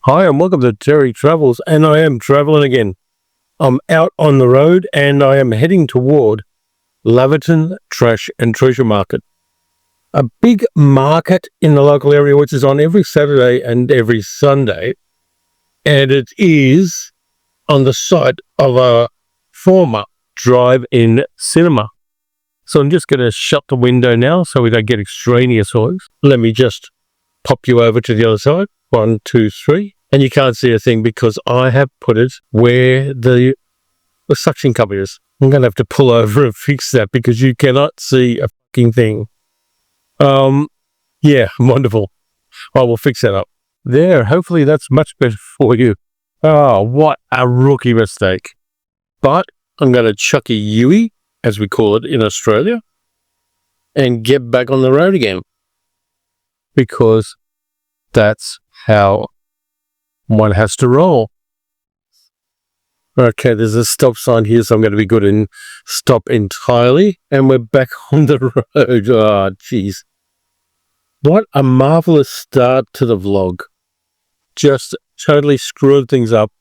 Hi, and welcome to Terry Travels, and I am traveling again. I'm out on the road, and I am heading toward Laverton Trash and Treasure Market, a big market in the local area, which is on every Saturday and every Sunday, and it is on the site of a former drive-in cinema. So I'm just going to shut the window now so we don't get extraneous noise. Let me just pop you over to the other side. 1, 2, 3. And you can't see a thing because I have put it where the suction cup is. I'm going to have to pull over and fix that because you cannot see a fucking thing. Yeah, wonderful. I will fix that up. There, hopefully that's much better for you. Oh, what a rookie mistake. But I'm going to chuck a Yui, as we call it in Australia, and get back on the road again. Because that's how one has to roll. Okay, there's a stop sign here, so I'm going to be good and stop entirely. And we're back on the road. Oh, jeez. What a marvelous start to the vlog. Just totally screwed things up.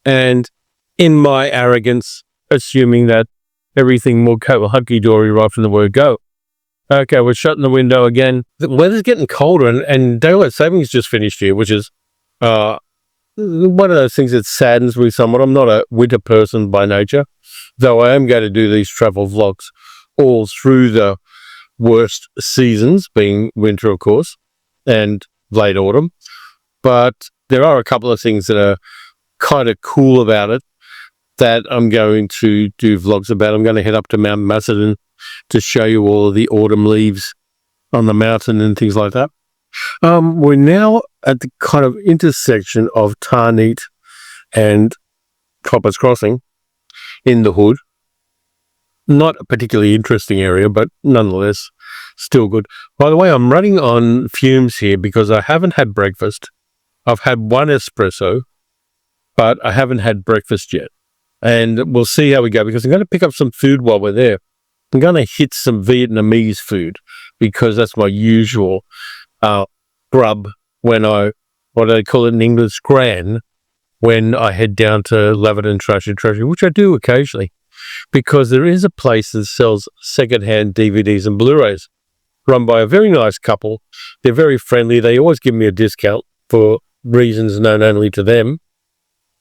And in my arrogance, assuming that everything will go hunky-dory right from the word go. Okay, we're shutting the window again. The weather's getting colder, and daylight savings just finished here, which is one of those things that saddens me somewhat. I'm not a winter person by nature, though I am going to do these travel vlogs all through the worst seasons, being winter, of course, and late autumn. But there are a couple of things that are kind of cool about it that I'm going to do vlogs about. I'm going to head up to Mount Macedon to show you all of the autumn leaves on the mountain and things like that. We're now at the kind of intersection of Tarneet and Coppers Crossing in the hood. Not a particularly interesting area, but nonetheless, still good. By the way, I'm running on fumes here because I haven't had breakfast. I've had one espresso, but I haven't had breakfast yet. And we'll see how we go because I'm going to pick up some food while we're there. I'm going to hit some Vietnamese food because that's my usual grub when what they call it in English, gran, when I head down to Laverton Trash and Treasure, which I do occasionally, because there is a place that sells secondhand DVDs and Blu-rays run by a very nice couple. They're very friendly. They always give me a discount for reasons known only to them.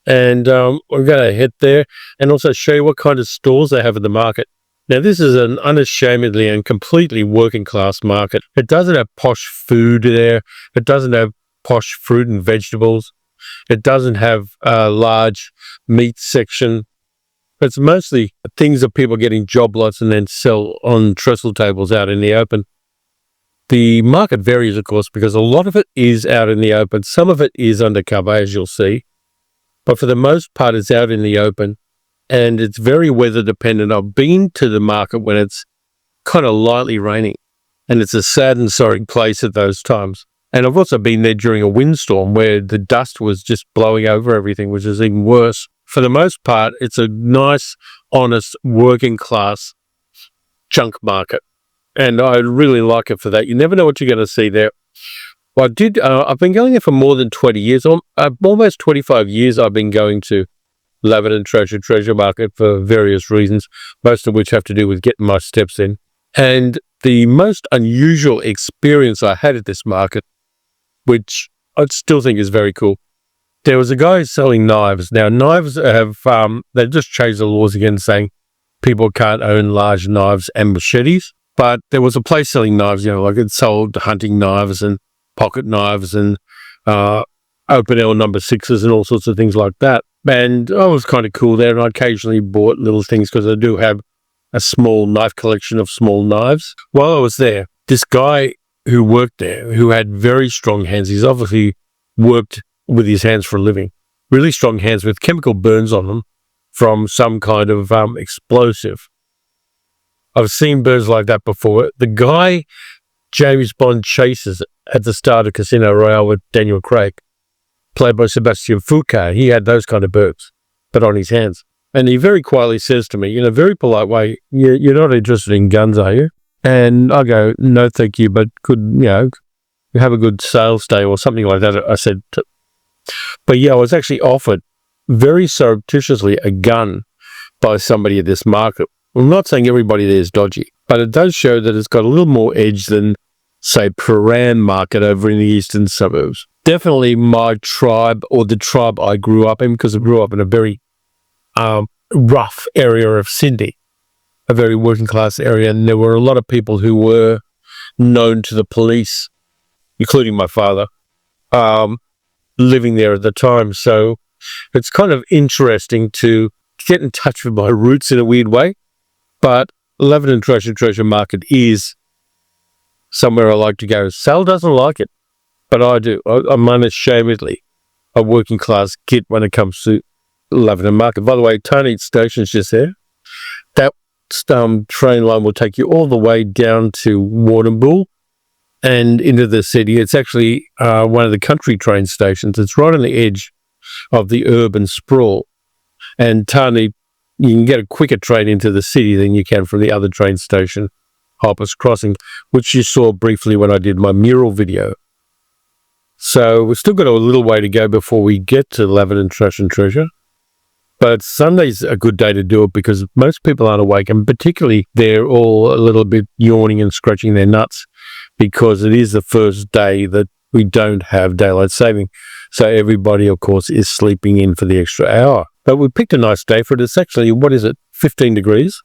And we're going to head there and also show you what kind of stores they have in the market. Now, this is an unashamedly and completely working class market. It doesn't have posh food there. It doesn't have posh fruit and vegetables. It doesn't have a large meat section. It's mostly things that people get in job lots and then sell on trestle tables out in the open. The market varies, of course, because a lot of it is out in the open. Some of it is undercover, as you'll see. But for the most part, it's out in the open. And it's very weather dependent. I've been to the market when it's kind of lightly raining, and it's a sad and sorry place at those times. And I've also been there during a windstorm where the dust was just blowing over everything, which is even worse. For the most part, it's a nice, honest, working class junk market. And I really like it for that. You never know what you're going to see there. Well, I've been going there for more than 20 years. Almost 25 years I've been going to Laverton Treasure Market for various reasons, most of which have to do with getting my steps in. And the most unusual experience I had at this market, which I still think is very cool, there was a guy selling knives. Now, knives have, they've just changed the laws again, saying people can't own large knives and machetes. But there was a place selling knives, like it sold hunting knives and pocket knives and open L number 6s and all sorts of things like that. And I was kind of cool there, and I occasionally bought little things because I do have a small knife collection of small knives. While I was there, this guy who worked there, who had very strong hands, he's obviously worked with his hands for a living, really strong hands with chemical burns on them from some kind of explosive. I've seen burns like that before. The guy James Bond chases at the start of Casino Royale with Daniel Craig, played by Sebastian Foucault, he had those kind of burns, but on his hands. And he very quietly says to me, in a very polite way, you're not interested in guns, are you? And I go, no, thank you, but could, have a good sales day or something like that. I said, But yeah, I was actually offered very surreptitiously a gun by somebody at this market. I'm not saying everybody there is dodgy, but it does show that it's got a little more edge than, say, Paran market over in the eastern suburbs. Definitely my tribe, or the tribe I grew up in, because I grew up in a very rough area of Sydney, a very working class area, and there were a lot of people who were known to the police, including my father, living there at the time. So it's kind of interesting to get in touch with my roots in a weird way. But Laverton Treasure Market is somewhere I like to go. Sal doesn't like it, but I do. I'm unashamedly a working class kid when it comes to Laverton Market. By the way, Tony Station's just there. That train line will take you all the way down to Warrnambool and into the city. It's actually one of the country train stations. It's right on the edge of the urban sprawl. And Tony, you can get a quicker train into the city than you can from the other train station, Hoppers Crossing, which you saw briefly when I did my mural video. So we've still got a little way to go before we get to Laverton Treasure. But Sunday's a good day to do it because most people aren't awake, and particularly they're all a little bit yawning and scratching their nuts because it is the first day that we don't have daylight saving. So everybody, of course, is sleeping in for the extra hour. But we picked a nice day for it. It's actually, 15 degrees,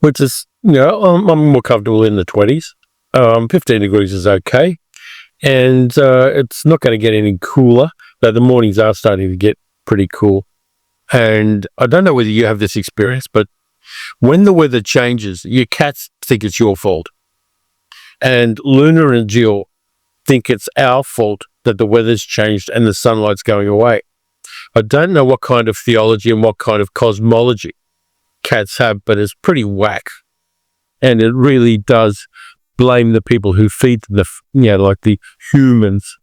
which is, I'm more comfortable in the 20s. 15 degrees is okay. And it's not going to get any cooler, though the mornings are starting to get pretty cool. And I don't know whether you have this experience, but when the weather changes, your cats think it's your fault. And Luna and Jill think it's our fault that the weather's changed and the sunlight's going away. I don't know what kind of theology and what kind of cosmology cats have, but it's pretty whack. And it really does blame the people who feed them, like the humans,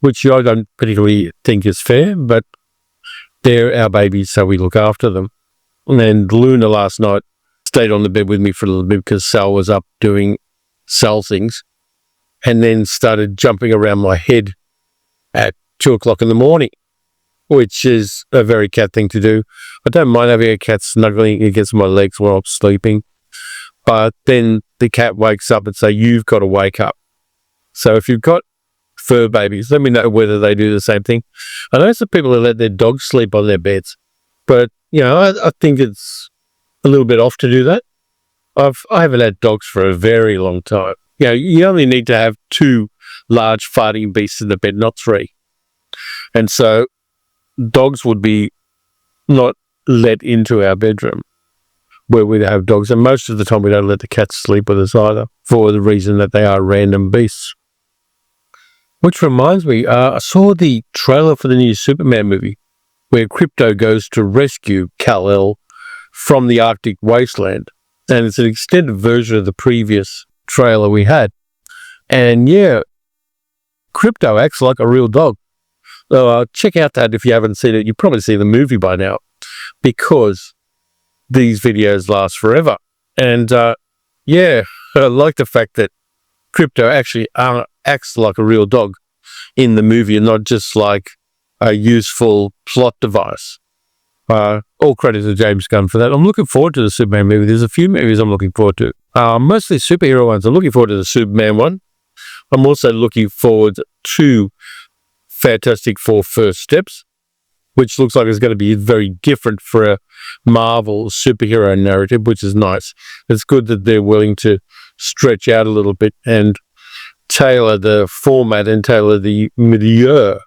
which I don't particularly think is fair, but they're our babies, so we look after them. And Luna last night stayed on the bed with me for a little bit because Sal was up doing Sal things, and then started jumping around my head at 2:00 in the morning, which is a very cat thing to do. I don't mind having a cat snuggling against my legs while I'm sleeping, but then the cat wakes up and say, "You've got to wake up." So if you've got fur babies, let me know whether they do the same thing. I know some people who let their dogs sleep on their beds, but I think it's a little bit off to do that. I haven't had dogs for a very long time. You only need to have 2 large farting beasts in the bed, not 3. And so dogs would be not let into our bedroom where we have dogs. And most of the time we don't let the cats sleep with us either, for the reason that they are random beasts. Which reminds me, I saw the trailer for the new Superman movie where Krypto goes to rescue Kal-El from the Arctic wasteland. And it's an extended version of the previous trailer we had. And Krypto acts like a real dog. So check out that if you haven't seen it. You've probably seen the movie by now because these videos last forever. And I like the fact that Krypto actually acts like a real dog in the movie and not just like a useful plot device. All credit to James Gunn for that. I'm looking forward to the Superman movie. There's a few movies I'm looking forward to. Mostly superhero ones. I'm looking forward to the Superman one. I'm also looking forward to Fantastic Four First Steps, which looks like it's going to be very different for a Marvel superhero narrative, which is nice. It's good that they're willing to stretch out a little bit and tailor the format and tailor the milieu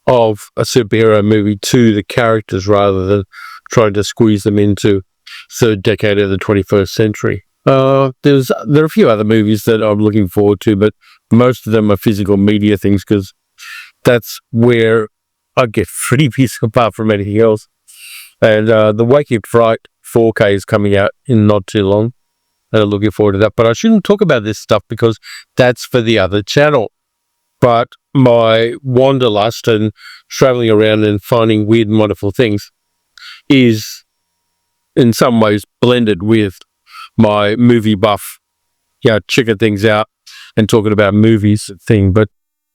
of a superhero movie to the characters rather than trying to squeeze them into third decade of the 21st century. There are a few other movies that I'm looking forward to, but most of them are physical media things because that's where I get freebies apart from anything else. And the Waking Fright 4K is coming out in not too long. And I'm looking forward to that. But I shouldn't talk about this stuff because that's for the other channel. But my wanderlust and traveling around and finding weird and wonderful things is in some ways blended with my movie buff, checking things out and talking about movies thing. But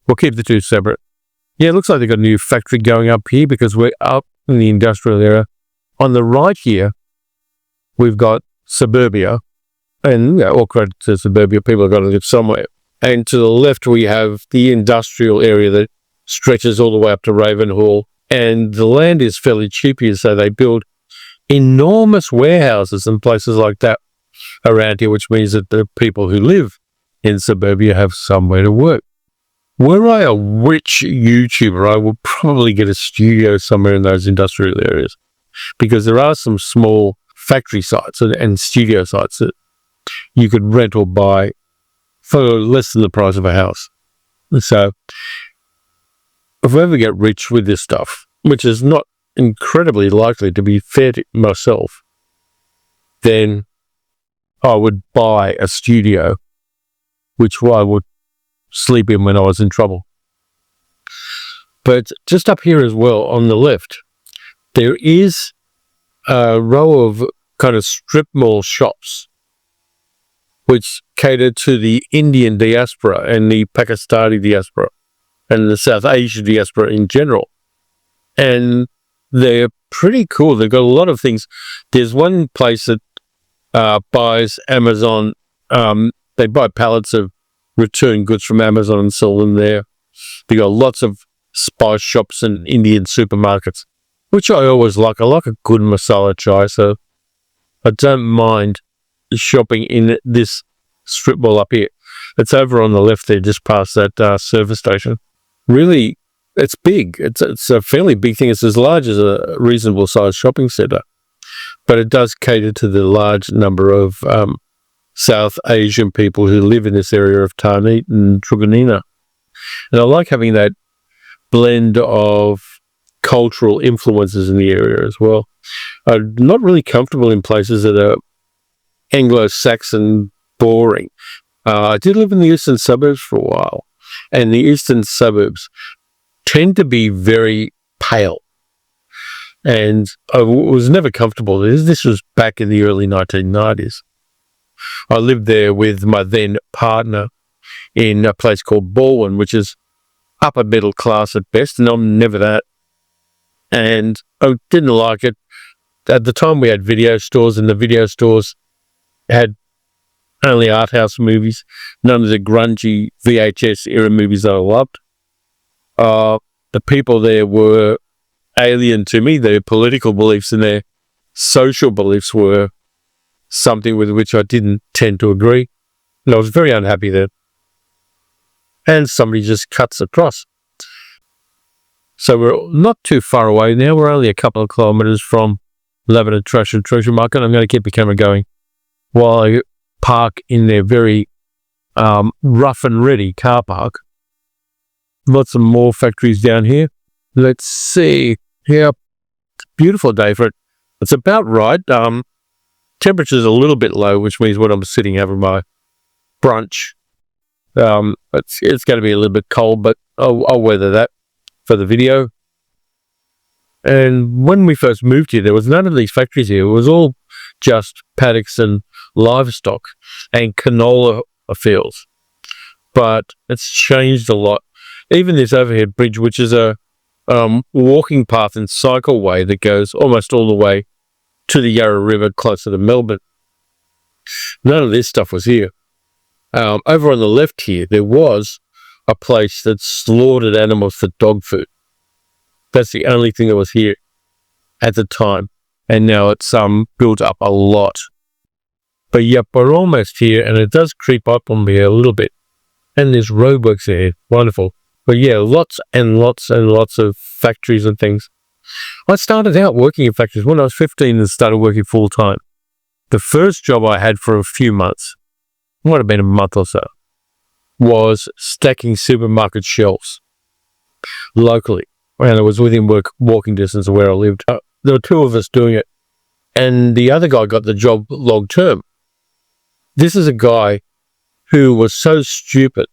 we'll keep the two separate. Yeah, it looks like they've got a new factory going up here because we're up in the industrial area. On the right here, we've got suburbia, and all credit to suburbia, people have got to live somewhere. And to the left, we have the industrial area that stretches all the way up to Ravenhall, and the land is fairly cheap here, so they build enormous warehouses and places like that around here, which means that the people who live in suburbia have somewhere to work. Were I a rich YouTuber, I would probably get a studio somewhere in those industrial areas, because there are some small factory sites and studio sites that you could rent or buy for less than the price of a house. So if I ever get rich with this stuff, which is not incredibly likely, to be fair to myself, then I would buy a studio, which I would sleep in when I was in trouble. But just up here as well, on the left, there is a row of kind of strip mall shops which cater to the Indian diaspora and the Pakistani diaspora and the South Asian diaspora in general. And they're pretty cool. They've got a lot of things. There's one place that buys Amazon. They buy pallets of return goods from Amazon and sell them there. They got lots of spice shops and Indian supermarkets, which I always like. I like a good masala chai, so I don't mind shopping in this strip mall up here. It's over on the left there, just past that service station. Really, it's big. It's a fairly big thing. It's as large as a reasonable sized shopping centre, but it does cater to the large number of South Asian people who live in this area of Tarneet and Truganina. And I like having that blend of cultural influences in the area as well. I'm not really comfortable in places that are Anglo-Saxon boring. I did live in the eastern suburbs for a while, and the eastern suburbs tend to be very pale. And I was never comfortable. This was back in the early 1990s. I lived there with my then partner in a place called Baldwin, which is upper middle class at best, and I'm never that. And I didn't like it. At the time, we had video stores, and the video stores had only art house movies, none of the grungy VHS era movies that I loved. The people there were alien to me. Their political beliefs and their social beliefs were something with which I didn't tend to agree. And I was very unhappy there. And somebody just cuts across. So we're not too far away now. We're only a couple of kilometres from Laverton Treasure Market. I'm going to keep the camera going while I park in their very rough and ready car park. Lots of more factories down here. Let's see. Yeah, beautiful day for it. It's about right. Temperature's a little bit low, which means when I'm sitting having my brunch, it's going to be a little bit cold, but I'll weather that for the video. And when we first moved here, there was none of these factories here. It was all just paddocks and livestock and canola fields. But it's changed a lot. Even this overhead bridge, which is a walking path and cycleway that goes almost all the way to the Yarra River closer to Melbourne. None of this stuff was here. Over on the left here, there was a place that slaughtered animals for dog food. That's the only thing that was here at the time. And now it's built up a lot. But yep, we're almost here, and it does creep up on me a little bit. And there's roadworks there. Wonderful. But yeah, lots and lots and lots of factories and things. I started out working in factories when I was 15 and started working full time. The first job I had for a few months, might have been a month or so, was stacking supermarket shelves locally. And it was within walking distance of where I lived. There were two of us doing it. And the other guy got the job long term. This is a guy who was so stupid.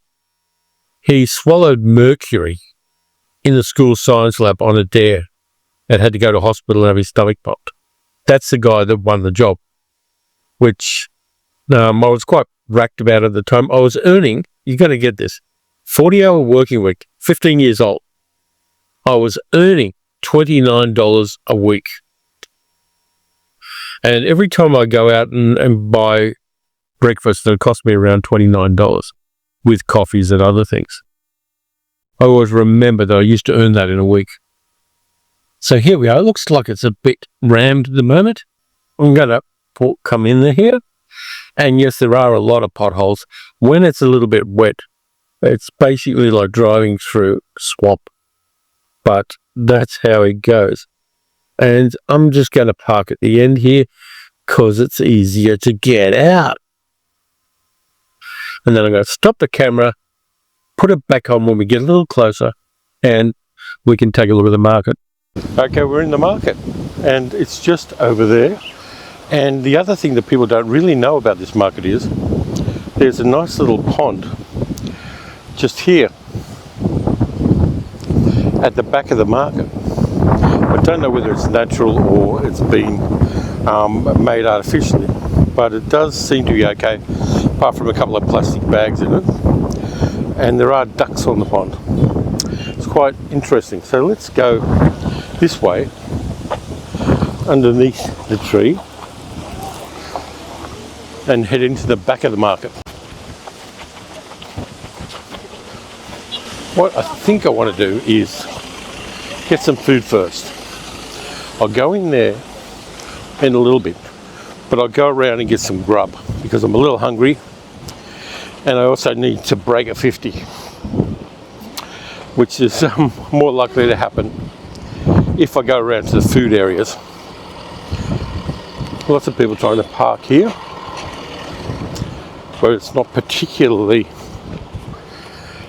He swallowed mercury in the school science lab on a dare and had to go to hospital and have his stomach pumped. That's the guy that won the job, which I was quite racked about at the time. I was earning, you're going to get this, 40-hour working week, 15 years old. I was earning $29 a week. And every time I go out and buy breakfast, it cost me around $29 with coffees and other things. I always remember that I used to earn that in a week. So here we are. It looks like it's a bit rammed at the moment. I'm going to come in here. And yes, there are a lot of potholes. When it's a little bit wet, it's basically like driving through swamp. But that's how it goes. And I'm just going to park at the end here because it's easier to get out. And then I'm going to stop the camera, put it back on when we get a little closer, and we can take a look at the market. Okay, we're in the market, and it's just over there. And the other thing that people don't really know about this market is there's a nice little pond just here at the back of the market. I don't know whether it's natural or it's been made artificially, but it does seem to be okay, apart from a couple of plastic bags in it. And there are ducks on the pond. It's quite interesting. So let's go this way underneath the tree and head into the back of the market. What I think I want to do is get some food first. I'll go in there in a little bit, but I'll go around and get some grub because I'm a little hungry, and I also need to break a 50, which is more likely to happen if I go around to the food areas. Lots of people trying to park here, but it's not particularly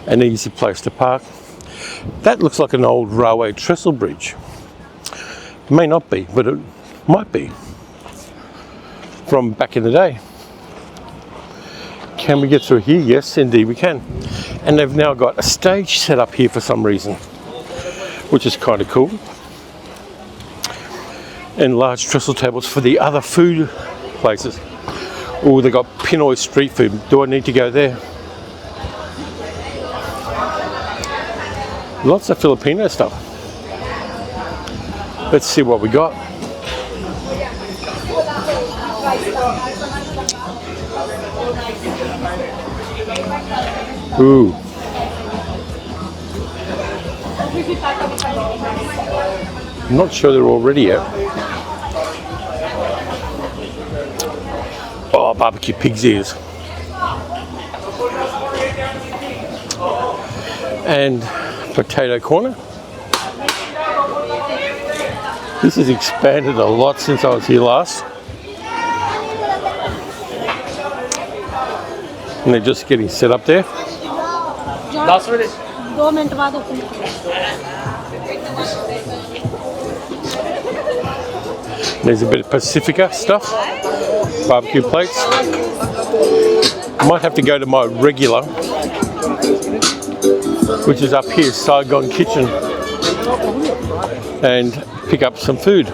an easy place to park. That looks like an old railway trestle bridge. It may not be, but it might be from back in the day. Can we get through here? Yes, indeed we can. And they've now got a stage set up here for some reason, which is kind of cool. And large trestle tables for the other food places. Oh, they got Pinoy street food. Do I need to go there? Lots of Filipino stuff. Let's see what we got. Ooh. I'm not sure they're all ready yet. Oh, barbecue pig's ears. And potato corner. This has expanded a lot since I was here last. And they're just getting set up there. There's a bit of Pacifica stuff. Barbecue plates. Might have to go to my regular, which is up here, Saigon Kitchen, and pick up some food.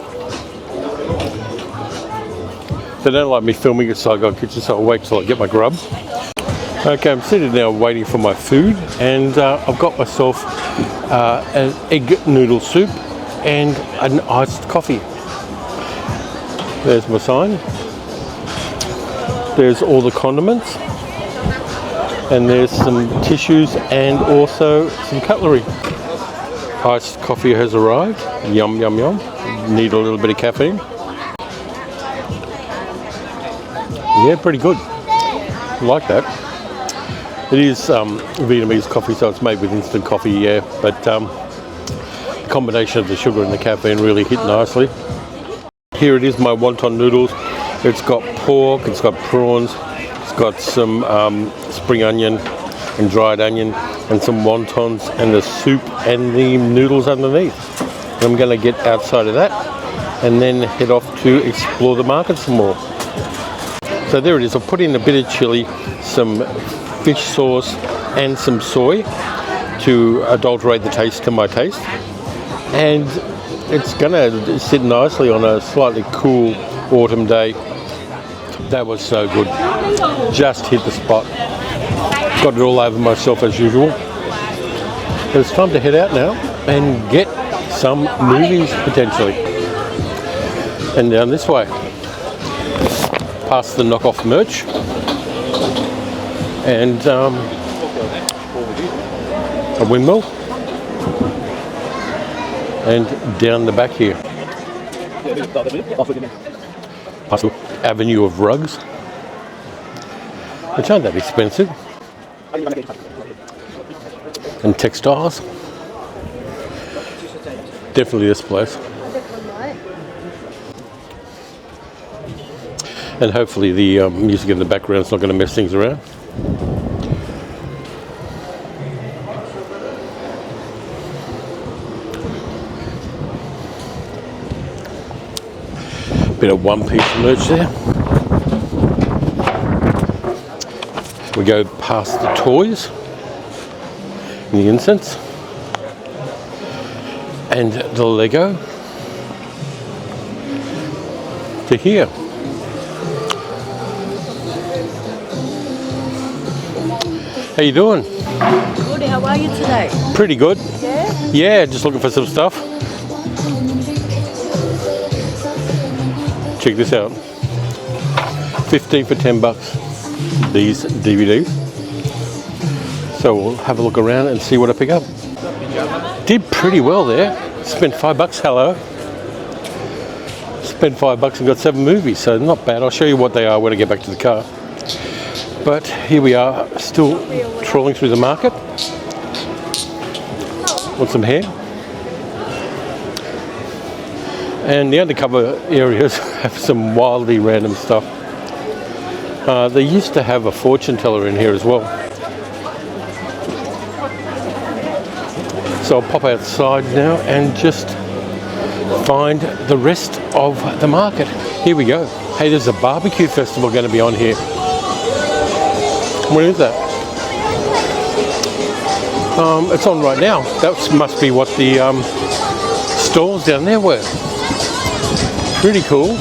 They don't like me filming at Saigon Kitchen, so I'll wait till I get my grub. Okay, I'm seated now waiting for my food, and I've got myself an egg noodle soup and an iced coffee. There's my sign. There's all the condiments, and there's some tissues and also some cutlery. Iced coffee has arrived. Yum, yum, yum. Need a little bit of caffeine. Yeah, pretty good. Like that. It is Vietnamese coffee, so it's made with instant coffee, yeah, but the combination of the sugar and the caffeine really hit nicely. Here it is, my wonton noodles. It's got pork, it's got prawns, it's got some spring onion and dried onion and some wontons and the soup and the noodles underneath. And I'm going to get outside of that and then head off to explore the market some more. So there it is. I've put in a bit of chili, some fish sauce and some soy to adulterate the taste to my taste. And it's going to sit nicely on a slightly cool autumn day. That was so good. Just hit the spot. Got it all over myself as usual. But it's time to head out now. and get some movies potentially. And down this way, past the knockoff merch, and a windmill, and down the back here, past the avenue of rugs, which aren't that expensive, and textiles. Definitely this place. And hopefully the music in the background is not going to mess things around. Bit of one-piece merch there. We go past the toys and the incense and the Lego to here. How you doing? Good, how are you today? Pretty good. Yeah? Yeah, just looking for some stuff. Check this out. 15 for $10. These DVDs. So we'll have a look around and see what I pick up. Did pretty well there. Spent $5. Hello. Spent $5 and got 7 movies, so not bad. I'll show you what they are when I get back to the car. But here we are, still trawling through the market. Want some hair? And the undercover areas have some wildly random stuff. They used to have a fortune teller in here as well. So I'll pop outside now and just find the rest of the market. Here we go. Hey, there's a barbecue festival going to be on here. When is that? It's on right now. That must be what the stalls down there were. Pretty cool.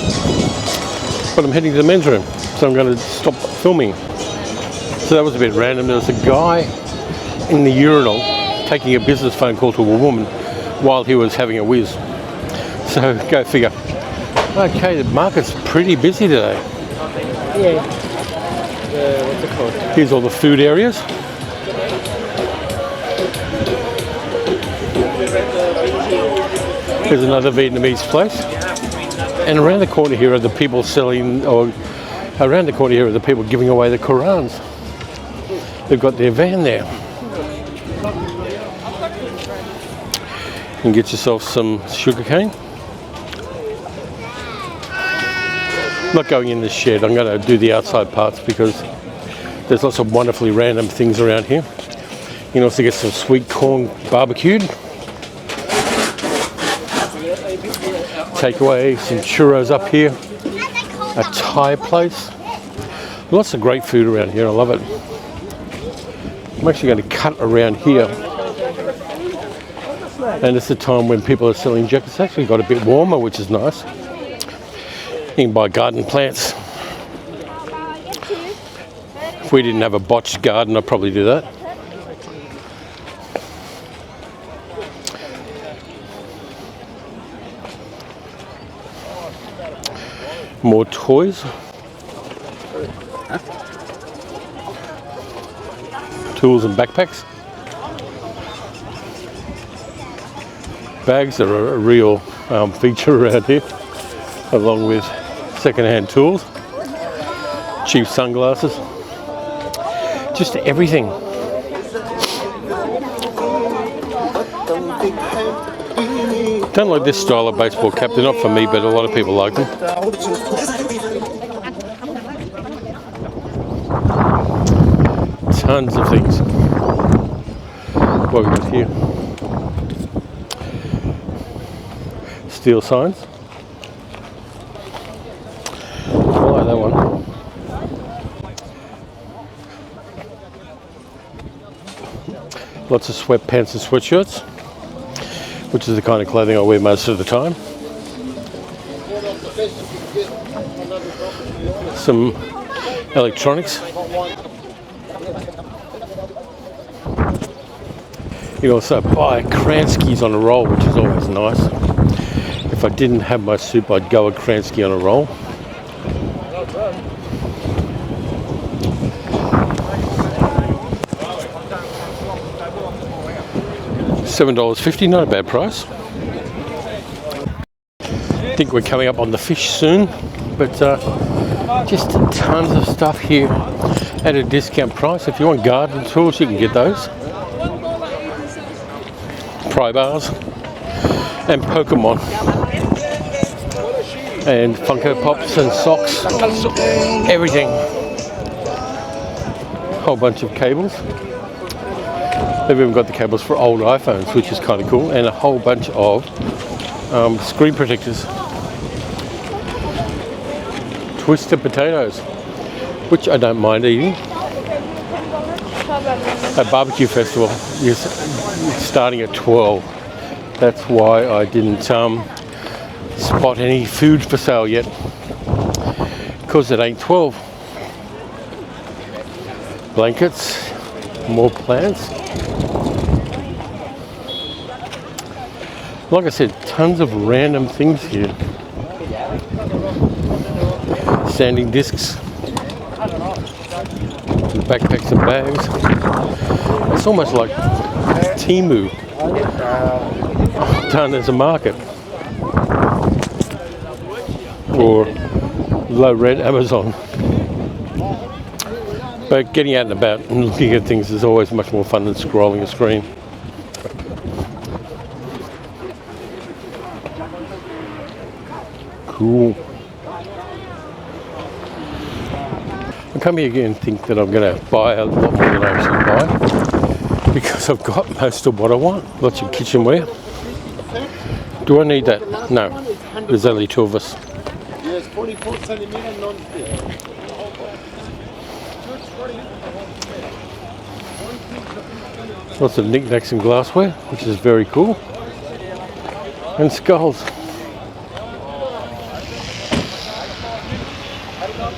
But I'm heading to the men's room, so I'm going to stop filming. So that was a bit random. There was a guy in the urinal taking a business phone call to a woman while he was having a whiz. So go figure. Okay, the market's pretty busy today. Yeah. What's it called? Here's all the food areas. Here's another Vietnamese place. And around the corner here are the people selling, or around the corner here are the people giving away the Qurans. They've got their van there. You can get yourself some sugarcane. I'm not going in the shed, I'm going to do the outside parts because there's lots of wonderfully random things around here. You can also get some sweet corn barbecued. Takeaway, some churros up here. A Thai place. Lots of great food around here, I love it. I'm actually going to cut around here. And it's the time when people are selling jackets. It's actually got a bit warmer, which is nice. You can buy garden plants. If we didn't have a botched garden, I'd probably do that. More toys. Tools and backpacks. Bags are a real feature around here, along with second-hand tools, cheap sunglasses, just everything. Don't like this style of baseball cap. They're not for me, but a lot of people like them. Tons of things. What have we got here? Steel signs. I like that one. Lots of sweatpants and sweatshirts, which is the kind of clothing I wear most of the time. Some electronics. You also buy Kranskis on a roll, which is always nice. If I didn't have my soup, I'd go a Kransky on a roll. $7.50, not a bad price. I think we're coming up on the fish soon, but just tons of stuff here at a discount price. If you want garden tools, you can get those. Pry bars and Pokemon and Funko Pops and socks, everything. Whole bunch of cables. They've even got the cables for old iPhones, which is kind of cool, and a whole bunch of screen protectors. Twisted potatoes, which I don't mind eating. A barbecue festival is starting at 12. That's why I didn't spot any food for sale yet, because it ain't 12. Blankets, more plants. Like I said, tons of random things here. Sanding discs, backpacks and bags. It's almost like Temu done as a market, or low red Amazon. But getting out and about and looking at things is always much more fun than scrolling a screen. Cool. I come here again and think that I'm going to buy a lot more than I actually buy, because I've got most of what I want. Lots of kitchenware. Do I need that? No. There's only two of us. Yes, 44 centimeter non-stick. Lots of knickknacks and glassware, which is very cool. And skulls.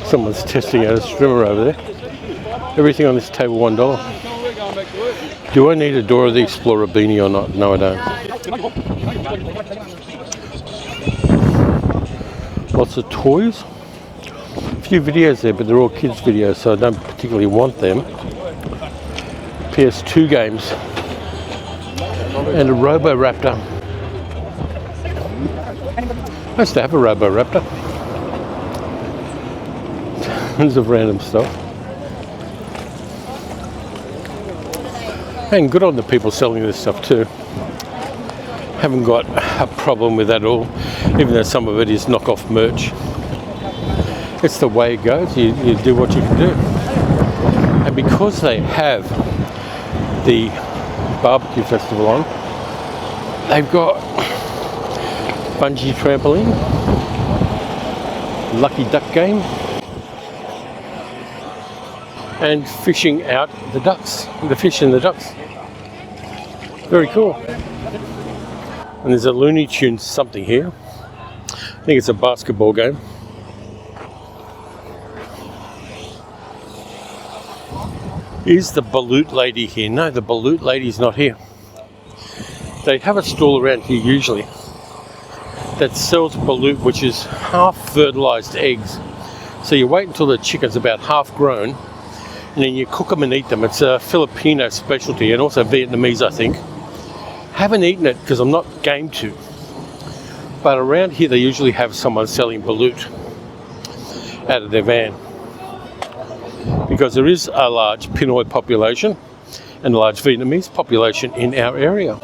Someone's testing out a strimmer over there. Everything on this table $1. Do I need a Dora the Explorer beanie or not? No, I don't. Lots of toys. A few videos there, but they're all kids' videos, so I don't particularly want them. PS2 games. And a Robo-Raptor. I used to have a Robo-Raptor. Tons of random stuff. And good on the people selling this stuff too. Haven't got a problem with that at all, even though some of it is knockoff merch. It's the way it goes. You do what you can do. And because they have the barbecue festival on, they've got bungee trampoline, lucky duck game, and fishing out the ducks, the fish and the ducks. Very cool. And there's a Looney Tunes something here. I think it's a basketball game. Is the balut lady here? No, the balut lady's not here. They have a stall around here usually that sells balut, which is half fertilized eggs. So you wait until the chicken's about half grown, and then you cook them and eat them. It's a Filipino specialty, and also Vietnamese, I think. Haven't eaten it because I'm not game to. But around here they usually have someone selling balut out of their van, because there is a large Pinoy population and a large Vietnamese population in our area.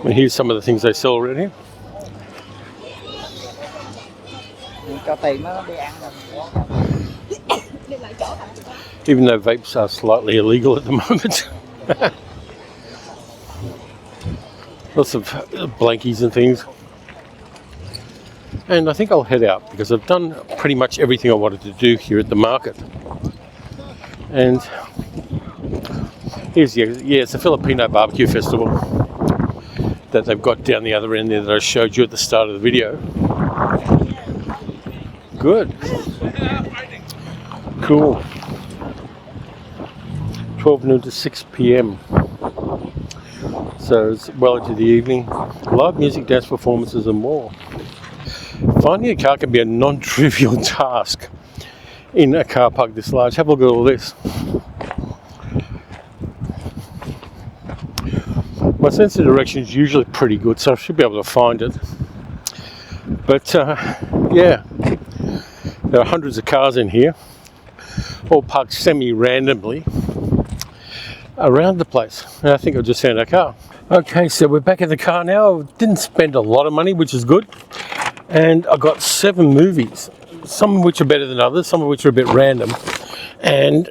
And here's some of the things they sell around here. Even though vapes are slightly illegal at the moment. Lots of blankies and things. And I think I'll head out because I've done pretty much everything I wanted to do here at the market. And here's, yeah, it's a Filipino barbecue festival that they've got down the other end there that I showed you at the start of the video. Good. Cool. 12 noon to 6 p.m. So it's well into the evening. Live music, dance performances and more. Finding a car can be a non-trivial task in a car park this large. Have a look at all this. My sense of direction is usually pretty good, so I should be able to find it. But yeah, there are hundreds of cars in here, all parked semi-randomly around the place. And I think I've just found our car. Okay, so we're back in the car now. Didn't spend a lot of money, which is good. And I got 7 movies, some of which are better than others, some of which are a bit random. And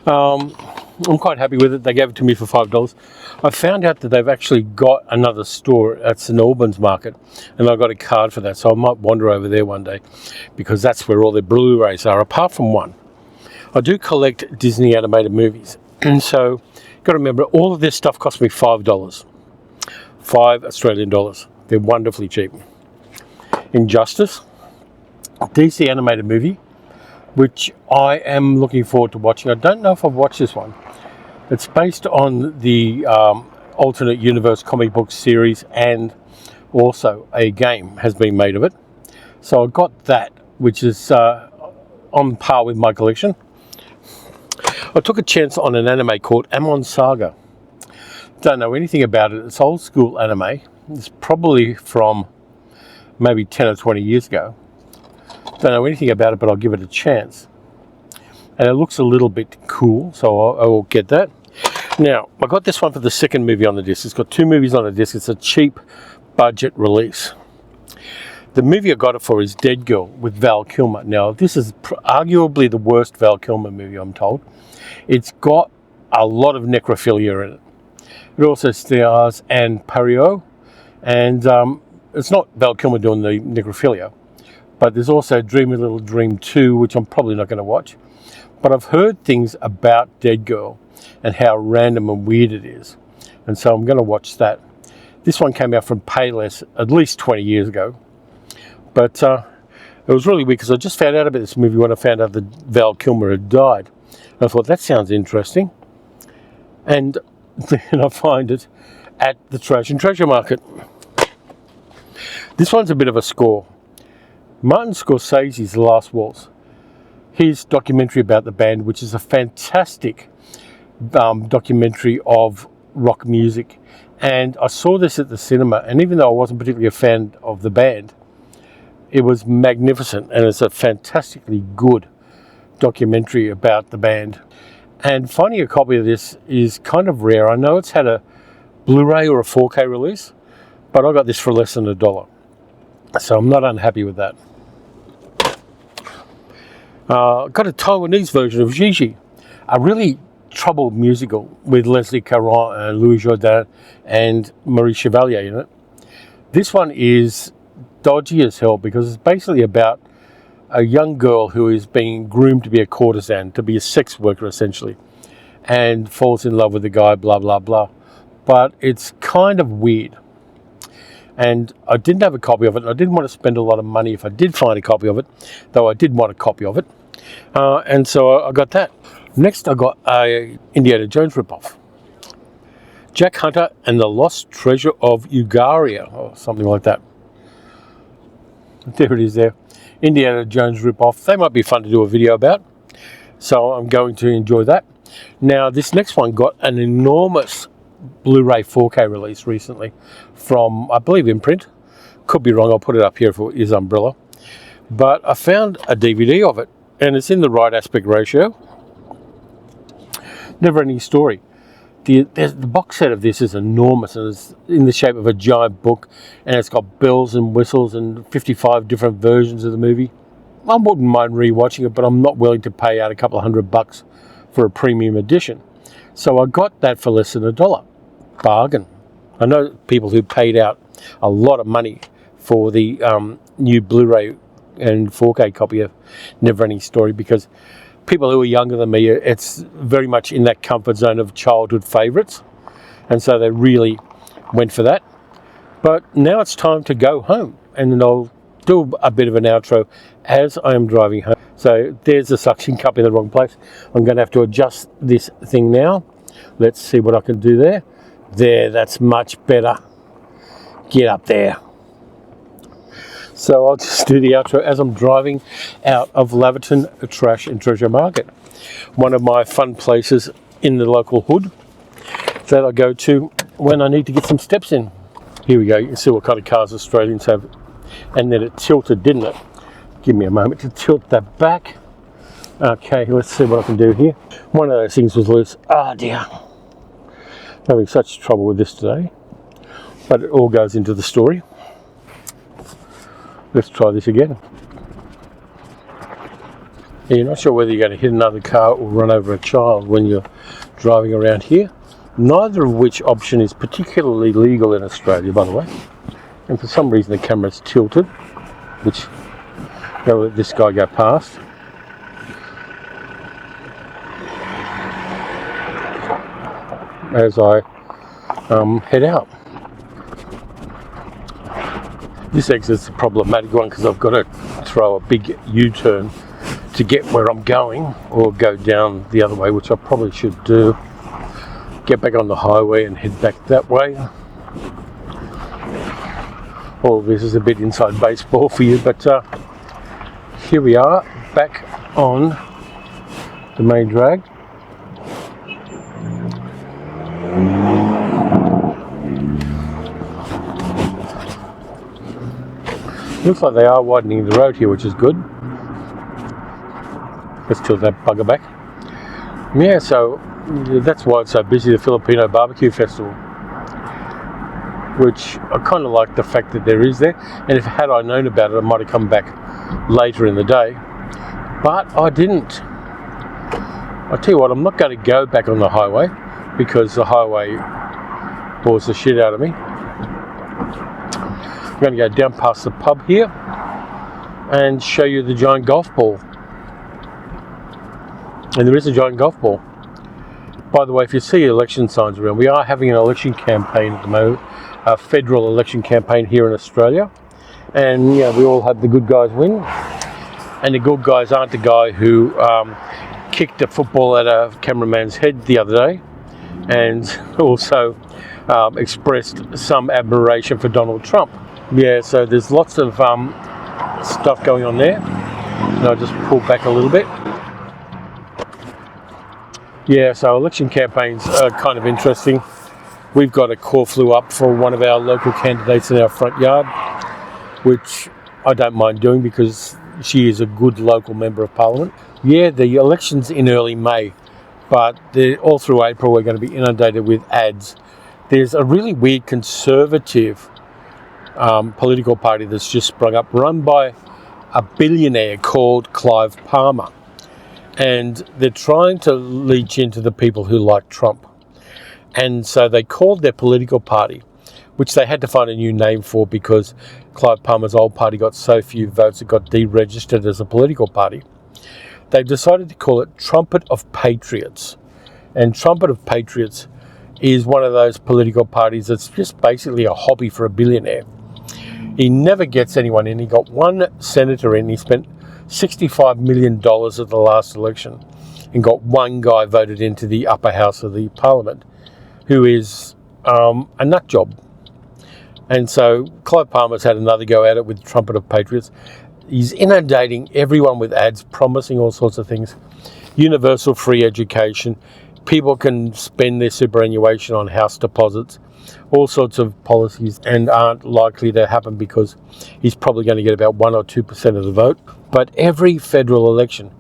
I'm quite happy with it. They gave it to me for $5. I found out that they've actually got another store at St Albans Market, and I got a card for that, so I might wander over there one day, because that's where all their Blu-rays are, apart from one. I do collect Disney animated movies, and so you've got to remember, all of this stuff cost me $5. 5 Australian dollars. They're wonderfully cheap. Injustice, DC animated movie, which I am looking forward to watching. I don't know if I've watched this one. It's based on the alternate universe comic book series, and also a game has been made of it. So I got that, which is on par with my collection. I took a chance on an anime called Amon Saga. Don't know anything about it. It's old school anime. It's probably from maybe 10 or 20 years ago. Don't know anything about it, but I'll give it a chance. And it looks a little bit cool, so I will get that. Now, I got this one for the second movie on the disc. It's got 2 movies on the disc. It's a cheap budget release. The movie I got it for is Dead Girl with Val Kilmer. Now, this is arguably the worst Val Kilmer movie, I'm told. It's got a lot of necrophilia in it. It also stars Anne Parriot, and it's not Val Kilmer doing the necrophilia, but there's also Dreamy Little Dream 2, which I'm probably not going to watch. But I've heard things about Dead Girl and how random and weird it is, and so I'm going to watch that. This one came out from Payless at least 20 years ago, but it was really weird because I just found out about this movie when I found out that Val Kilmer had died. And I thought, that sounds interesting, and then I find it at the Trash and Treasure Market. This one's a bit of a score. Martin Scorsese's The Last Waltz. His documentary about the band, which is a fantastic documentary of rock music. And I saw this at the cinema, and even though I wasn't particularly a fan of the band, it was magnificent, and it's a fantastically good documentary about the band. And finding a copy of this is kind of rare. I know it's had a Blu-ray or a 4K release, but I got this for less than $1. So I'm not unhappy with that. Got a Taiwanese version of Gigi, a really troubled musical with Leslie Caron and Louis Jourdain and Marie Chevalier in it. This one is dodgy as hell because it's basically about a young girl who is being groomed to be a courtesan, to be a sex worker essentially, and falls in love with the guy, blah, blah, blah. But it's kind of weird. And I didn't have a copy of it, and I didn't want to spend a lot of money if I did find a copy of it, though I did want a copy of it. And so I got that. Next, I got a Indiana Jones ripoff. Jack Hunter and the Lost Treasure of Ugaria, or something like that. There it is there. Indiana Jones ripoff. They might be fun to do a video about, so I'm going to enjoy that. Now, this next one got an enormous Blu-ray 4K release recently from, I believe, Imprint. Could be wrong, I'll put it up here if it is Umbrella. But I found a DVD of it, and it's in the right aspect ratio. Never Ending Story. The box set of this is enormous, and it's in the shape of a giant book, and it's got bells and whistles and 55 different versions of the movie. I wouldn't mind rewatching it, but I'm not willing to pay out a couple of $100 for a premium edition. So I got that for less than $1. Bargain. I know people who paid out a lot of money for the new Blu-ray and 4K copy of Never Ending Story, because people who are younger than me, it's very much in that comfort zone of childhood favourites, and so they really went for that. But now it's time to go home, and I'll do a bit of an outro as I am driving home. So there's the suction cup in the wrong place. I'm going to have to adjust this thing now. Let's see what I can do there. There, that's much better. Get up there. So I'll just do the outro as I'm driving out of Laverton Trash and Treasure Market. One of my fun places in the local hood that I go to when I need to get some steps in. Here we go, you can see what kind of cars Australians have. And then it tilted, didn't it? Give me a moment to tilt that back. Okay, let's see what I can do here. One of those things was loose. Ah, dear. Having such trouble with this today. But it all goes into the story. Let's try this again. You're not sure whether you're going to hit another car or run over a child when you're driving around here. Neither of which option is particularly legal in Australia, by the way. And for some reason the camera's tilted, which I'll let this guy go past. As I head out. This exit's a problematic one because I've got to throw a big U-turn to get where I'm going, or go down the other way, which I probably should do. Get back on the highway and head back that way. All of this is a bit inside baseball for you, but here we are, back on the main drag. Looks like they are widening the road here, which is good. Let's tilt that bugger back. Yeah, so that's why it's so busy, the Filipino Barbecue Festival. Which I kind of like the fact that there is there. And if had I known about it, I might have come back later in the day. But I didn't. I'll tell you what, I'm not going to go back on the highway because the highway bores the shit out of me. I'm going to go down past the pub here and show you the giant golf ball. And there is a giant golf ball. By the way, if you see election signs around, we are having an election campaign at the moment, a federal election campaign here in Australia. And yeah, we all have the good guys win. And the good guys aren't the guy who kicked a football at a cameraman's head the other day, and also expressed some admiration for Donald Trump. Yeah, so there's lots of stuff going on there. And I'll just pull back a little bit. Yeah, so election campaigns are kind of interesting. We've got a corflue up for one of our local candidates in our front yard, which I don't mind doing because she is a good local member of parliament. Yeah, the election's in early May, but all through April we're going to be inundated with ads. There's a really weird conservative political party that's just sprung up, run by a billionaire called Clive Palmer. And they're trying to leech into the people who like Trump. And so they called their political party, which they had to find a new name for because Clive Palmer's old party got so few votes it got deregistered as a political party. They decided to call it Trumpet of Patriots. And Trumpet of Patriots is one of those political parties that's just basically a hobby for a billionaire. He never gets anyone in. He got one senator in. He spent $65 million at the last election and got one guy voted into the upper house of the parliament who is a nut job. And so Clive Palmer's had another go at it with Trumpet of Patriots. He's inundating everyone with ads promising all sorts of things. Universal free education. People can spend their superannuation on house deposits. All sorts of policies, and aren't likely to happen because he's probably going to get about 1 or 2% of the vote. But every federal election,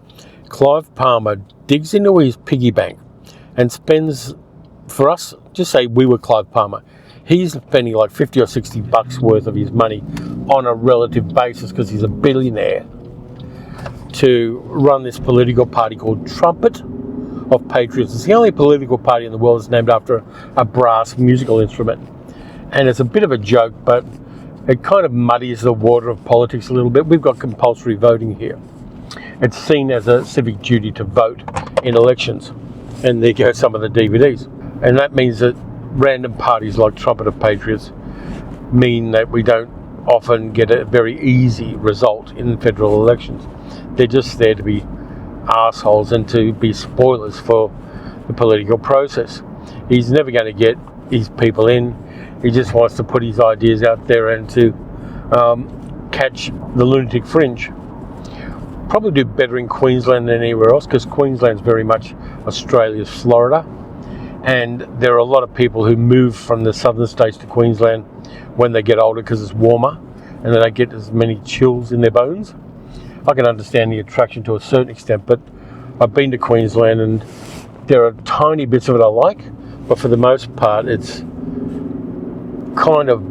Clive Palmer digs into his piggy bank and spends, for us, just say we were Clive Palmer, he's spending like 50 or 60 bucks worth of his money on a relative basis because he's a billionaire to run this political party called Trumpet of Patriots. It's the only political party in the world that's named after a brass musical instrument. And it's a bit of a joke, but it kind of muddies the water of politics a little bit. We've got compulsory voting here. It's seen as a civic duty to vote in elections. And there go some of the DVDs. And that means that random parties like Trumpet of Patriots mean that we don't often get a very easy result in federal elections. They're just there to be assholes and to be spoilers for the political process. He's never going to get his people in. He just wants to put his ideas out there and to catch the lunatic fringe. Probably do better in Queensland than anywhere else, because Queensland's very much Australia's Florida, and there are a lot of people who move from the southern states to Queensland when they get older because it's warmer and they don't get as many chills in their bones. I can understand the attraction to a certain extent, but I've been to Queensland and there are tiny bits of it I like, but for the most part it's kind of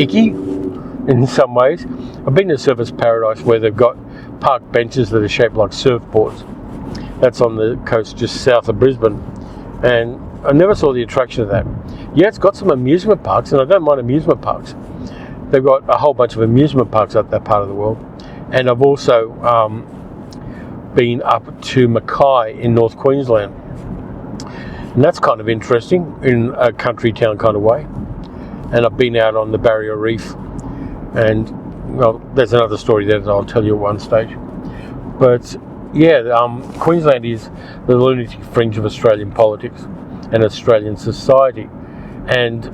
icky in some ways. I've been to Surfers Paradise where they've got park benches that are shaped like surfboards. That's on the coast just south of Brisbane, and I never saw the attraction of that. Yeah, it's got some amusement parks, and I don't mind amusement parks. They've got a whole bunch of amusement parks up that part of the world, and I've also been up to Mackay in North Queensland, and that's kind of interesting in a country town kind of way. And I've been out on the Barrier Reef, and well, there's another story there that I'll tell you at one stage. But yeah, Queensland is the lunatic fringe of Australian politics and Australian society, and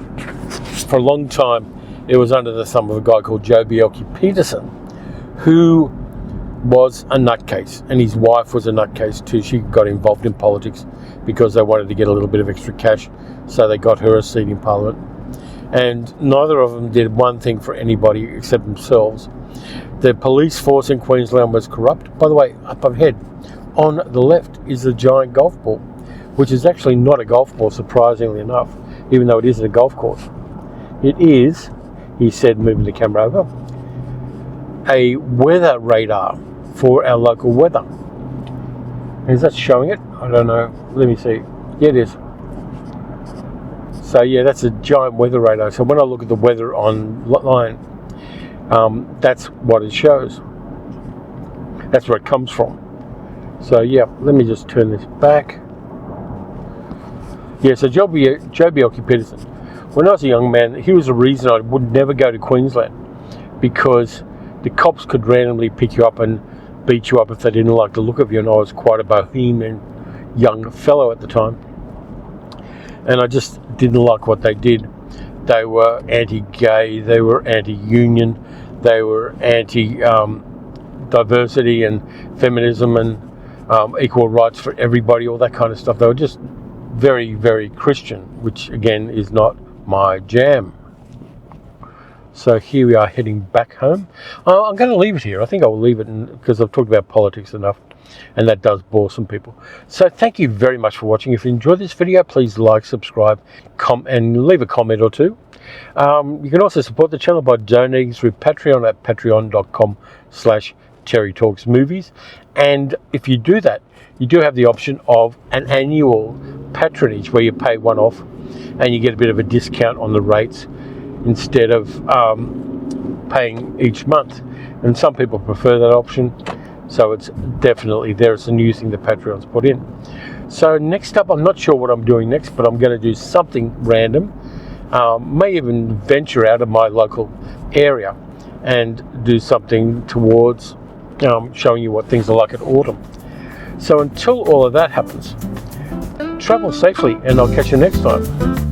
for a long time it was under the thumb of a guy called Joe Bjelke-Petersen, who was a nutcase, and his wife was a nutcase too. She got involved in politics because they wanted to get a little bit of extra cash, so they got her a seat in Parliament. And neither of them did one thing for anybody except themselves. The police force in Queensland was corrupt. By the way, up ahead on the left is a giant golf ball, which is actually not a golf ball, surprisingly enough, even though it is a golf course. It is, he said, moving the camera over, a weather radar for our local weather. Is that showing it? I don't know. Let me see. Yeah, it is. So yeah, that's a giant weather radar. So when I look at the weather online, that's what it shows. That's where it comes from. So yeah, let me just turn this back. Yeah, so Joe Bjelke-Petersen, when I was a young man, he was the reason I would never go to Queensland, because the cops could randomly pick you up and beat you up if they didn't like the look of you, and I was quite a bohemian young fellow at the time. And I just didn't like what they did. They were anti-gay, they were anti-union, they were anti-diversity and feminism and equal rights for everybody, all that kind of stuff. They were just very, very Christian, which again is not my jam. So here we are heading back home. I'm going to leave it here. I think I will leave it because I've talked about politics enough, and that does bore some people. So thank you very much for watching. If you enjoyed this video, please like, subscribe, and leave a comment or two. You can also support the channel by donating through Patreon at patreon.com/TerryTalksMovies. And if you do that, you do have the option of an annual patronage where you pay one off and you get a bit of a discount on the rates instead of paying each month. And some people prefer that option, so it's definitely there. It's a new thing the Patreon's put in. So next up, I'm not sure what I'm doing next, but I'm going to do something random. May even venture out of my local area and do something towards showing you what things are like at autumn. So until all of that happens, travel safely, and I'll catch you next time.